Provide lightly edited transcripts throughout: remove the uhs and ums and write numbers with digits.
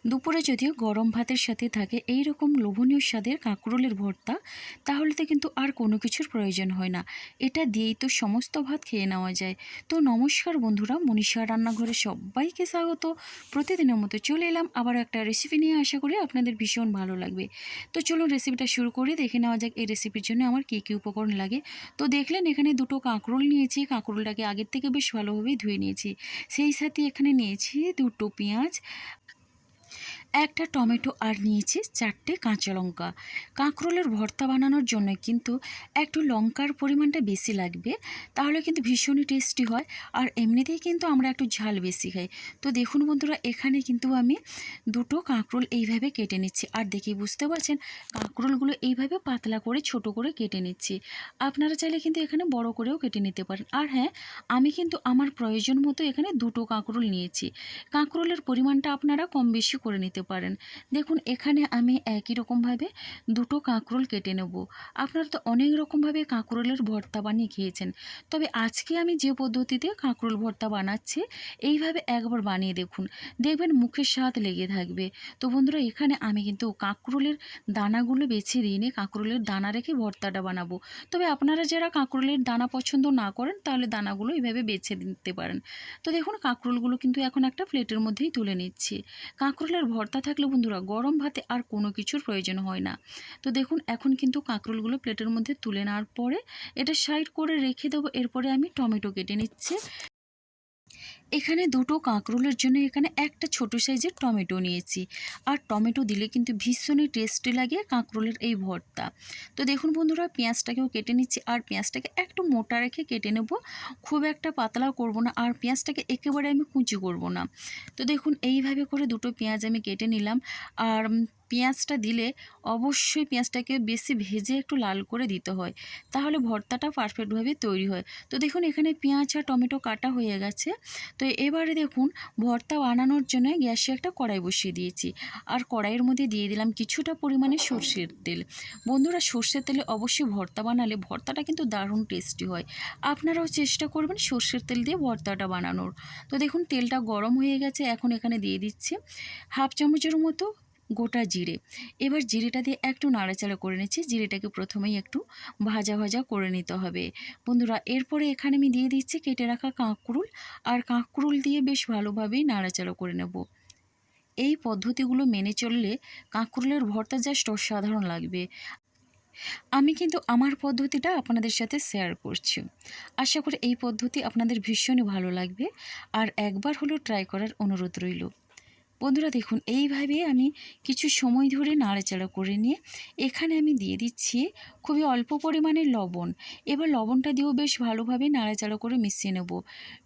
দুপুরে যদি গরম ভাতের সাথে থাকে এই রকম লোভনীয় স্বাদের কাঁকরোলের ভর্তা, তাহলে তো কিন্তু আর কোনো কিছুর প্রয়োজন হয় না। এটা দিয়েই তো সমস্ত ভাত খেয়ে নেওয়া যায়। তো নমস্কার বন্ধুরা, মনীষা রান্নাঘরে সবাইকে স্বাগত। প্রতিদিনের মতো চলে এলাম আবার একটা রেসিপি নিয়ে, আশা করি আপনাদের ভীষণ ভালো লাগবে। তো চলুন রেসিপিটা শুরু করে দেখে নেওয়া যাক এই রেসিপির জন্য আমার কী কী উপকরণ লাগে। তো দেখলেন এখানে দুটো কাঁকরোল নিয়েছি, কাঁকরোলটাকে আগের থেকে বেশ ভালোভাবেই ধুয়ে নিয়েছি। সেই সাথে এখানে নিয়েছি দুটো পেঁয়াজ, একটা টমেটো আর নিয়েছি 4টে কাঁচা লঙ্কা। কাঁকরোলের ভর্তা বানানোর জন্য কিন্তু একটু লঙ্কার পরিমাণটা বেশি লাগবে, তাহলে কিন্তু ভীষণই টেস্টি হয়। আর এমনিতেই কিন্তু আমরা একটু ঝাল বেশি খাই। তো দেখুন বন্ধুরা, এখানে কিন্তু আমি দুটো কাঁকরোল এইভাবে কেটে নিচ্ছি। আর দেখেই বুঝতে পারছেন কাঁকরোলগুলো এইভাবে পাতলা করে ছোট করে কেটে নিচ্ছি। আপনারা চাইলে কিন্তু এখানে বড় করেও কেটে নিতে পারেন। আর হ্যাঁ, আমি কিন্তু আমার প্রয়োজন মতো এখানে দুটো কাঁকরোল নিয়েছি। কাঁকরোলের পরিমাণটা আপনারা কম বেশি করে নিতে পারেন। দেখুন এখানে আমি একই রকমভাবে দুটো কাঁকরোল কেটে নেব। আপনারা তো অনেক রকমভাবে কাঁকরোলের ভর্তা বানিয়ে খেয়েছেন, তবে আজকে আমি যে পদ্ধতিতে কাঁকরোল ভর্তা বানাচ্ছি এইভাবে একবার বানিয়ে দেখুন, দেখবেন মুখে স্বাদ লেগে থাকবে। তো বন্ধুরা, এখানে আমি কিন্তু কাঁকরোলের দানাগুলো বেছে দিইনি, কাঁকরোলের দানা রেখে ভর্তাটা বানাবো। তবে আপনারা যারা কাঁকরোলের দানা পছন্দ না করেন তাহলে দানাগুলো এইভাবে বেছে দিতে পারেন। তো দেখুন কাঁকরোলগুলো কিন্তু এখন একটা প্লেটের মধ্যেই তুলে নিচ্ছি। কাঁকরোলের ভর্তা থাকলে বন্ধুরা গরম ভাতে আর কোনো কিছুর প্রয়োজন হয় না। তো দেখুন এখন কিন্তু কাঁকরোলগুলো প্লেটের মধ্যে তুলে নেওয়ার পরে এটা সাইড করে রেখে দেবো। এরপরে আমি টমেটো কেটে নিচ্ছি। এখানে দুটো কাঁকরোলের জন্য এখানে একটা ছোট সাইজের টমেটো নিয়েছি। আর টমেটো দিলে কিন্তু ভীষণই টেস্টি লাগে কাঁকরোলের এই ভর্তা। তো দেখুন বন্ধুরা, পেঁয়াজটাকেও কেটে নিচ্ছি। আর পেঁয়াজটাকে একটু মোটা রেখে কেটে নেব, খুব একটা পাতলাও করব না, আর পেঁয়াজটাকে একেবারে আমি কুচি করব না। তো দেখুন এইভাবে করে দুটো পেঁয়াজ আমি কেটে নিলাম। আর পেঁয়াজটা দিলে অবশ্যই পেঁয়াজটাকে বেশি ভেজে একটু লাল করে দিতে হয়, তাহলে ভর্তাটা পারফেক্টভাবে তৈরি হয়। তো দেখুন এখানে পেঁয়াজ আর টমেটো কাটা হয়ে গেছে। তো এবারে দেখুন ভর্তা বানানোর জন্য গ্যাসে একটা কড়াই বসিয়ে দিয়েছি। আর কড়াইয়ের মধ্যে দিয়ে দিলাম কিছুটা পরিমাণে সর্ষের তেল। বন্ধুরা, সর্ষের তেলে অবশ্যই ভর্তা বানালে ভর্তাটা কিন্তু দারুণ টেস্টি হয়। আপনারাও চেষ্টা করবেন সর্ষের তেল দিয়ে ভর্তাটা বানানোর। তো দেখুন তেলটা গরম হয়ে গেছে, এখন এখানে দিয়ে দিচ্ছি হাফ চামচের মতো গোটা জিরে। এবার জিরেটা দিয়ে একটু নাড়াচাড়া করে নিচ্ছি। জিরেটাকে প্রথমেই একটু ভাজা ভাজা করে নিতে হবে বন্ধুরা। এরপরে এখানে আমি দিয়ে দিচ্ছি কেটে রাখা কাঁকরোল। আর কাঁকরোল দিয়ে বেশ ভালোভাবেই নাড়াচাড়া করে নেব। এই পদ্ধতিগুলো মেনে চললে কাঁকরোলের ভর্তা জাস্ট অসাধারণ লাগবে। আমি কিন্তু আমার পদ্ধতিটা আপনাদের সাথে শেয়ার করছি। আশা করি এই পদ্ধতি আপনাদের ভীষণই ভালো লাগবে, আর একবার হলেও ট্রাই করার অনুরোধ রইল। বন্ধুরা দেখুন এইভাবে আমি কিছু সময় ধরে নাড়াচাড়া করে নিয়ে এখানে আমি দিয়ে দিচ্ছি খুবই অল্প পরিমাণে লবণ। এবার লবণটা দিয়েও বেশ ভালোভাবে নাড়াচাড়া করে মিশিয়ে নেব।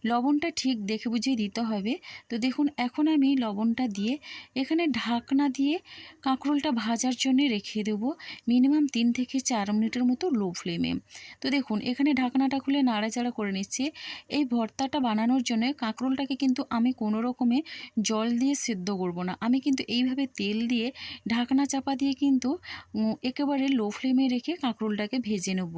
লবণটা ঠিক দেখে বুঝে দিতে হবে। তো দেখুন এখন আমি লবণটা দিয়ে এখানে ঢাকনা দিয়ে কাঁকরোলটা ভাজার জন্য রেখে দেব মিনিমাম 3 থেকে 4 মিনিটের মতো লো ফ্লেমে। তো দেখুন এখানে ঢাকনাটা খুলে নাড়াচাড়া করে নিচ্ছি। এই ভর্তাটা বানানোর জন্য কাঁকরোলটাকে কিন্তু আমি কোনো রকমে জল দিয়ে সেদ্ধ করব না। আমি কিন্তু এইভাবে তেল দিয়ে ঢাকনা চাপা দিয়ে কিন্তু একেবারে লো ফ্লেমে রেখে কাঁকরোলটাকে ভেজে নেব।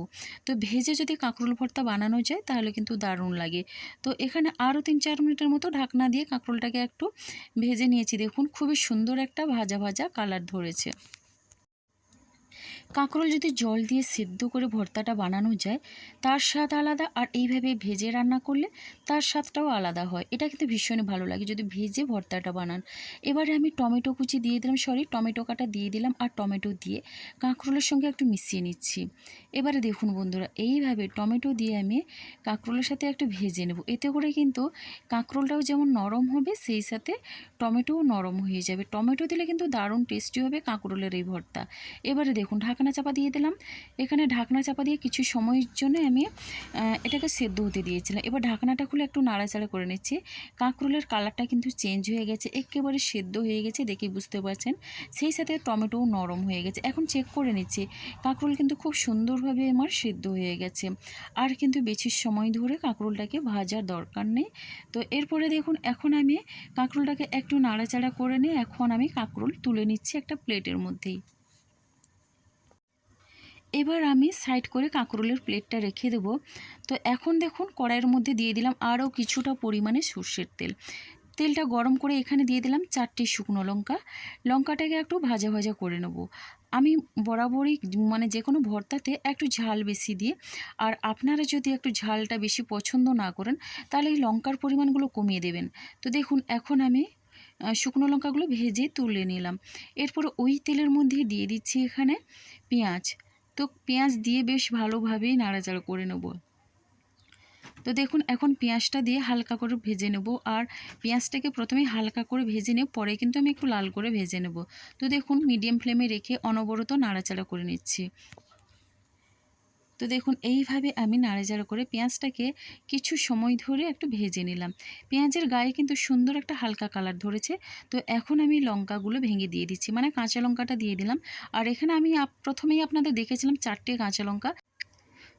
তো ভেজে যদি কাঁকরোল ভর্তা বানানো যায় তাহলে কিন্তু দারুণ লাগে। তো এখানে আরও 3-4 মিনিটের মতো ঢাকনা দিয়ে কাঁকরোলটাকে একটু ভেজে নিয়েছি। দেখুন খুবই সুন্দর একটা ভাজা ভাজা কালার ধরেছে। কাঁকরোল যদি জল দিয়ে সেদ্ধ করে ভর্তাটা বানানো যায় তার স্বাদ আলাদা, আর এইভাবে ভেজে রান্না করলে তার স্বাদটাও আলাদা হয়। এটা কিন্তু ভীষণই ভালো লাগে যদি ভেজে ভর্তাটা বানান। এবারে আমি টমেটো কুচি দিয়ে দিলাম, টমেটো কাটা দিয়ে দিলাম। আর টমেটো দিয়ে কাঁকরোলের সঙ্গে একটু মিশিয়ে নিচ্ছি। এবারে দেখুন বন্ধুরা, এইভাবে টমেটো দিয়ে আমি কাঁকরোলের সাথে একটু ভেজে নেব। এতে করে কিন্তু কাঁকরোলটাও যেমন নরম হবে, সেই সাথে টমেটোও নরম হয়ে যাবে। টমেটো দিলে কিন্তু দারুণ টেস্টি হবে কাঁকরোলের এই ভর্তা। এবারে দেখুন ঢাকনা চাপা দিয়ে দিলাম। এখানে ঢাকনা চাপা দিয়ে কিছু সময়ের জন্য আমি এটাকে সেদ্ধ হতে দিয়েছিলাম। এবার ঢাকনাটা খুলে একটু নাড়াচাড়া করে নিচ্ছি। কাঁকরোলের কালারটা কিন্তু চেঞ্জ হয়ে গেছে, একেবারে সেদ্ধ হয়ে গেছে, দেখে বুঝতে পারছেন। সেই সাথে টমেটোও নরম হয়ে গেছে। এখন চেক করে নিচ্ছি, কাঁকরোল কিন্তু খুব সুন্দরভাবে আমার সেদ্ধ হয়ে গেছে। আর কিন্তু বেশি সময় ধরে কাঁকরোলটাকে ভাজার দরকার নেই। তো এরপরে দেখুন এখন আমি কাঁকরোলটাকে একটু নাড়াচাড়া করে নিয়ে এখন আমি কাঁকরোল তুলে নিচ্ছি একটা প্লেটের মধ্যেই। এবার আমি সাইড করে কাঁকরোলের প্লেটটা রেখে দেবো। তো এখন দেখুন কড়াইয়ের মধ্যে দিয়ে দিলাম আরও কিছুটা পরিমাণে সর্ষের তেল। তেলটা গরম করে এখানে দিয়ে দিলাম 4টে শুকনো লঙ্কা। লঙ্কাটাকে একটু ভাজা ভাজা করে নেব। আমি বরাবরই মানে যে কোনো ভর্তাতে একটু ঝাল বেশি দিই। আর আপনারা যদি একটু ঝালটা বেশি পছন্দ না করেন তাহলে এই লঙ্কার পরিমাণগুলো কমিয়ে দেবেন। তো দেখুন এখন আমি শুকনো লঙ্কাগুলো ভেজে তুলে নিলাম। এরপর ওই তেলের মধ্যে দিয়ে দিচ্ছি এখানে পেঁয়াজ। তো পেঁয়াজ দিয়ে বেশ ভালোভাবেই নাড়াচাড়া করে নেব। তো দেখুন এখন পেঁয়াজটা দিয়ে হালকা করে ভেজে নেব। আর পেঁয়াজটাকে প্রথমে হালকা করে ভেজে নিয়ে পরে কিন্তু আমি একটু লাল করে ভেজে নেব। তো দেখুন মিডিয়াম ফ্লেমে রেখে অনবরত নাড়াচাড়া করে নিচ্ছি। তো দেখুন এইভাবে আমি নাড়াচাড়া করে পেঁয়াজটাকে কিছু সময় ধরে একটু ভেজে নিলাম। পেঁয়াজের গায়ে কিন্তু সুন্দর একটা হালকা কালার ধরেছে। তো এখন আমি লঙ্কাগুলো ভেঙে দিয়ে দিচ্ছি, মানে কাঁচা লঙ্কাটা দিয়ে দিলাম। আর এখানে আমি প্রথমেই আপনাদের দেখেছিলাম 4টে কাঁচা লঙ্কা।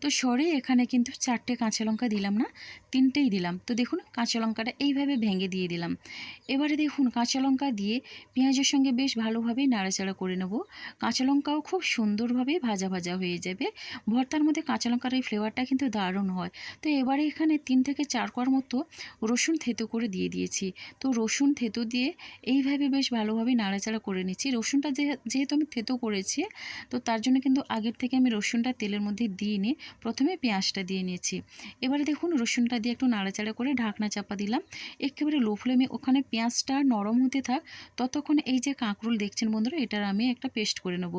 তো সরে এখানে কিন্তু 4টে কাঁচা লঙ্কা দিলাম না, 3টেই দিলাম। তো দেখুন কাঁচা লঙ্কাটা এইভাবে ভেঙে দিয়ে দিলাম। এবারে দেখুন কাঁচা লঙ্কা দিয়ে পেঁয়াজের সঙ্গে বেশ ভালোভাবেই নাড়াচাড়া করে নেব। কাঁচা লঙ্কাও খুব সুন্দরভাবে ভাজা ভাজা হয়ে যাবে। ভর্তার মধ্যে কাঁচা লঙ্কার এই ফ্লেভারটা কিন্তু দারুণ হয়। তো এবারে এখানে 3 থেকে 4 কোয়া মতো রসুন থেতো করে দিয়ে দিয়েছি। তো রসুন থেতো দিয়ে এইভাবে বেশ ভালোভাবে নাড়াচাড়া করে নিচ্ছি। রসুনটা যেহেতু আমি থেতো করেছি, তো তার জন্য কিন্তু আগের থেকে আমি রসুনটা তেলের মধ্যে দিয়ে নিয়ে প্রথমে পেঁয়াজটা দিয়ে নিয়েছি। এবারে দেখুন রসুনটা দিয়ে একটু নাড়াচাড়া করে ঢাকনা চাপা দিলাম। একেবারে লো ফ্লেমে ওখানে পেঁয়াজটা নরম হতে থাক। ততক্ষণ এই যে কাঁকরোল দেখছেন বন্ধুরা, এটার আমি একটা পেস্ট করে নেব।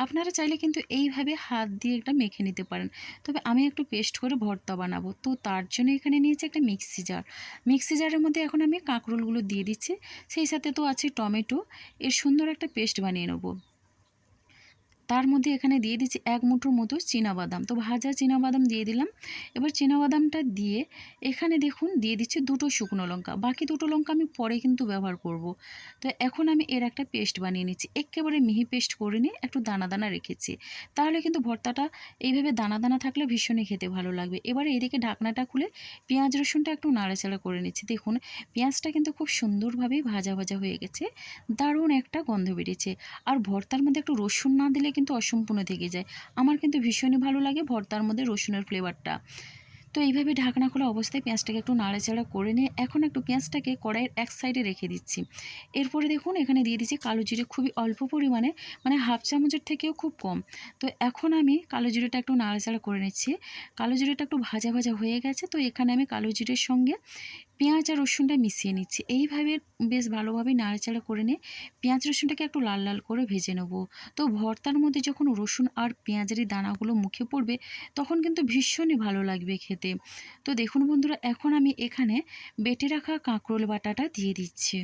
আপনারা চাইলে কিন্তু এইভাবে হাত দিয়ে একটা মেখে নিতে পারেন, তবে আমি একটু পেস্ট করে ভর্তা বানাবো। তো তার জন্য এখানে নিয়েছি একটা মিক্সি জার। মিক্সি জারের মধ্যে এখন আমি কাঁকরোলগুলো দিয়ে দিচ্ছি। সেই সাথে তো আছে টমেটো। এর সুন্দর একটা পেস্ট বানিয়ে নেব। তার মধ্যে এখানে দিয়ে দিচ্ছি 1 মুঠোর মতো চীনাবাদাম। তো ভাজা চীনাবাদাম দিয়ে দিলাম। এবার চীনাবাদামটা দিয়ে এখানে দেখুন দিয়ে দিচ্ছি 2টো শুকনো লঙ্কা। বাকি 2টো লঙ্কা আমি পরে কিন্তু ব্যবহার করব। তো এখন আমি এর একটা পেস্ট বানিয়ে নিচ্ছি। একেবারে মিহি পেস্ট করে নিয়ে একটু দানা দানা রেখেছি। তাহলে কিন্তু ভর্তাটা এইভাবে দানা দানা থাকলে ভীষণই খেতে ভালো লাগবে। এবারে এদিকে ঢাকনাটা খুলে পেঁয়াজ রসুনটা একটু নাড়াচাড়া করে নিচ্ছি। দেখুন পেঁয়াজটা কিন্তু খুব সুন্দরভাবেই ভাজা ভাজা হয়ে গেছে। দারুণ একটা গন্ধ বেরিয়েছে। আর ভর্তার মধ্যে একটু রসুন না দিলে কিন্তু অসম্পূর্ণ থেকে যায়। আমার কিন্তু ভীষণই ভালো লাগে ভর্তার মধ্যে রসুনের ফ্লেভারটা। তো এইভাবে ঢাকনা খোলা অবস্থায় পেঁয়াজটাকে একটু নাড়াচাড়া করে নিয়ে এখন একটু পেঁয়াজটাকে কড়াইয়ের এক সাইডে রেখে দিচ্ছি। এরপরে দেখুন এখানে দিয়ে দিচ্ছি কালো জিরে, খুবই অল্প পরিমাণে, মানে হাফ চামচের থেকেও খুব কম। তো এখন আমি কালো জিরেটা একটু নাড়াচাড়া করে নিচ্ছি। কালো জিরেটা একটু ভাজা ভাজা হয়ে গেছে। তো এখানে আমি কালো জিরের সঙ্গে পেঁয়াজ আর রসুনটা মিশিয়ে নিচ্ছি। এইভাবে বেশ ভালোভাবে নাড়াচাড়া করে নিয়ে পেঁয়াজ রসুনটাকে একটু লাল লাল করে ভেজে নেব। তো ভর্তার মধ্যে যখন রসুন আর পেঁয়াজের এই দানাগুলো মুখে পড়বে তখন কিন্তু ভীষণই ভালো লাগবে খেতে। তো দেখুন বন্ধুরা এখন আমি এখানে বেটে রাখা কাঁকরোল বাটাটা দিয়ে দিচ্ছি।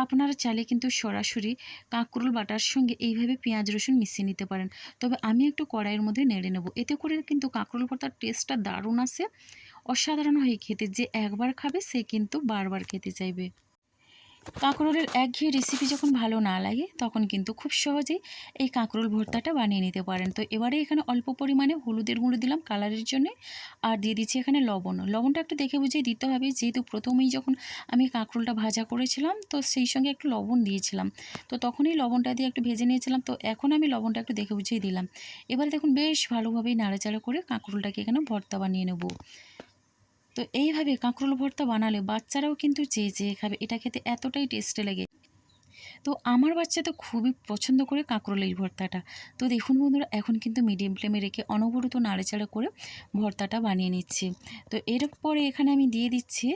আপনারা চাইলে কিন্তু সরাসরি কাঁকরোল বাটার সঙ্গে এইভাবে পেঁয়াজ রসুন মিশিয়ে নিতে পারেন। তবে আমি একটু কড়াইয়ের মধ্যে নেড়ে নেব। এতে করে কিন্তু কাঁকরোল ভর্তার টেস্টটা দারুণ আসে। অসাধারণ হয় খেতে। যে একবার খাবে সে কিন্তু বারবার খেতে চাইবে। কাঁকরোলের একঘেয়ে রেসিপি যখন ভালো না লাগে তখন কিন্তু খুব সহজেই এই কাঁকরোল ভর্তাটা বানিয়ে নিতে পারেন। তো এবারে এখানে অল্প পরিমাণে হলুদের গুঁড়ো দিলাম কালারের জন্যে। আর দিয়ে দিচ্ছি এখানে লবণ। লবণটা একটু দেখে বুঝে দিতে হবে, যেহেতু প্রথমেই যখন আমি কাঁকরোলটা ভাজা করেছিলাম তো সেই সঙ্গে একটু লবণ দিয়েছিলাম। তো তখনই লবণটা দিয়ে একটু ভেজে নিয়েছিলাম। তো এখন আমি লবণটা একটু দেখে বুঝেই দিলাম। এবারে দেখুন বেশ ভালোভাবেই নাড়াচাড়া করে কাঁকরোলটাকে এখানে ভর্তা বানিয়ে নেব। তো এইভাবে কাঁকরোল ভর্তা বানালে বাচ্চারাও কিন্তু চেয়ে চেয়ে খাবে। এটা খেতে এতটাই টেস্টি লাগে। তো আমার বাচ্চা তো খুবই পছন্দ করে কাঁকরোলের ভর্তাটা। তো দেখুন বন্ধুরা এখন কিন্তু মিডিয়াম ফ্লেমে রেখে অনবরত নাড়াচাড়া করে ভর্তাটা বানিয়ে নিচ্ছি। তো এরপরে এখানে আমি দিয়ে দিচ্ছি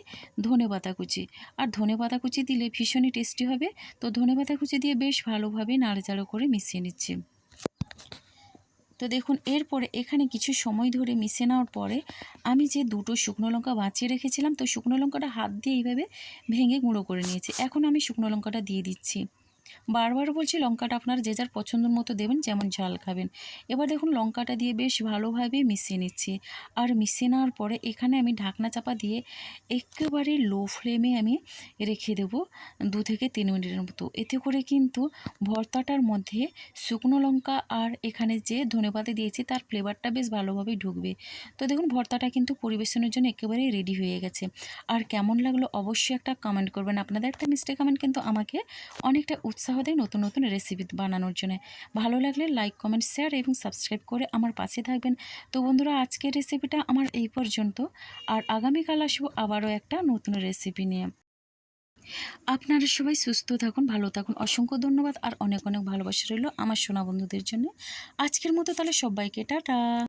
ধনেপাতা কুচি। আর ধনেপাতা কুচি দিলে ভীষণই টেস্টি হবে। তো ধনেপাতা কুচি দিয়ে বেশ ভালোভাবে নাড়াচাড়া করে মিশিয়ে নিচ্ছি। তো দেখুন এরপরে এখানে কিছু সময় ধরে মিশিয়ে নেওয়ার পরে আমি যে 2টো শুকনো লঙ্কা বাঁচিয়ে রেখেছিলাম, তো শুকনো লঙ্কাটা হাত দিয়ে এইভাবে ভেঙে গুঁড়ো করে নিয়েছি। এখন আমি শুকনো লঙ্কাটা দিয়ে দিচ্ছি। বারবার বলছি লঙ্কাটা আপনারা যে যার পছন্দ মতো দেবেন, যেমন ঝাল খাবেন। এবার দেখুন লঙ্কাটা দিয়ে বেশ ভালোভাবে মিশিয়ে নিচ্ছি। আর মিশিয়ে নেওয়ার পরে এখানে আমি ঢাকনা চাপা দিয়ে একেবারে লো ফ্লেমে আমি রেখে দেব 2 থেকে 3 মিনিটের মতো। এতে করে কিন্তু ভর্তাটার মধ্যে শুকনো লঙ্কা আর এখানে যে ধনেপাতা দিয়েছি তার ফ্লেভারটা বেশ ভালোভাবেই ঢুকবে। তো দেখুন ভর্তাটা কিন্তু পরিবেশনের জন্য একেবারেই রেডি হয়ে গেছে। আর কেমন লাগলো অবশ্যই একটা কমেন্ট করবেন। আপনাদের একটা মিষ্টি কমেন্ট কিন্তু আমাকে অনেকটা উৎসাহ দেয় নতুন নতুন রেসিপি বানানোর জন্য। ভালো লাগলে লাইক, কমেন্ট, শেয়ার এবং সাবস্ক্রাইব করে আমার পাশে থাকবেন। তো বন্ধুরা আজকের রেসিপিটা আমার এই পর্যন্ত। আর আগামীকাল আসবো আবারও একটা নতুন রেসিপি নিয়ে। আপনারা সবাই সুস্থ থাকুন, ভালো থাকুন। অসংখ্য ধন্যবাদ আর অনেক অনেক ভালোবাসা রইল আমার সোনা বন্ধুদের জন্য। আজকের মতো তাহলে সবাইকে টাটা।